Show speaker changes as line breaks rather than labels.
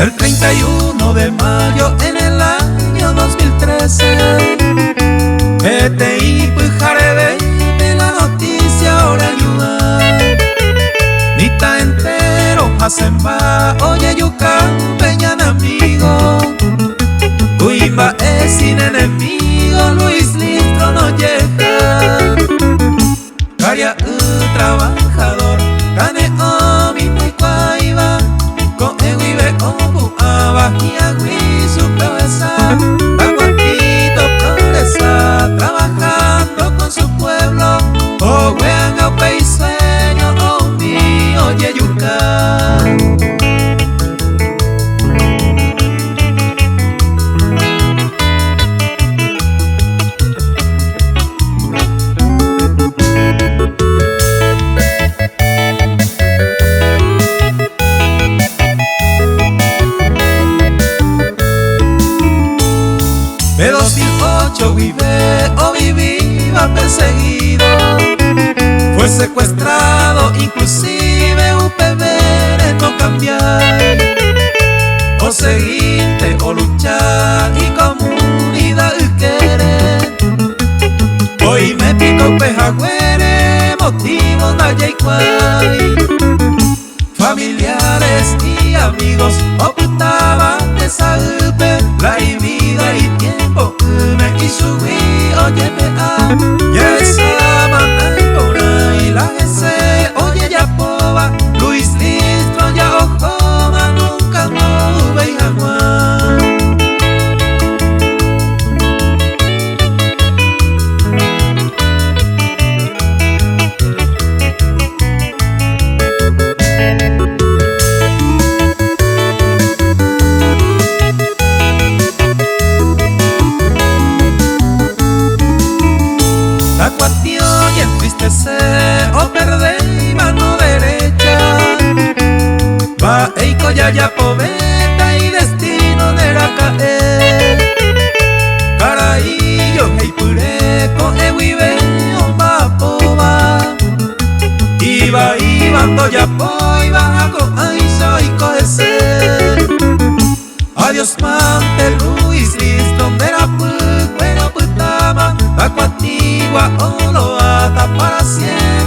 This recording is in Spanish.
El 31 de mayo en el año 2013 PTI Pujarebe de la noticia ahora ayuda Nita entero Hasemba oye yuca peñan amigo Cuimba es sin enemigo Luis Listro no llega Caria trabajador Cane omi muy cuaiba Con ewibe obu abaji agui su cabeza Aguantito progresa Trabajando con su pueblo O wean au peiseño o mi oye yuca De 2008 vive o vivía perseguido Fue secuestrado inclusive UPB no cambiar O seguinte o luchar y comunidad querer Hoy me pico pejagüere motivo da yaikwai Familiares y amigos ocultaban de salpe la vida y tiempo me y subí oye me a ya esa manda por ahí la ese oye ya poba Luis Listro ya ojoma nunca no ve jaguar Tacuatio y entristecer o perder mano derecha Va eiko ya poveta y destino de la caer Caraillo hey pureco ewibe omba pova Iba ya poiba con aiso y cohecer Adiós mante Luis Listro de la bueno putama Tacuatigua o lo ata para siempre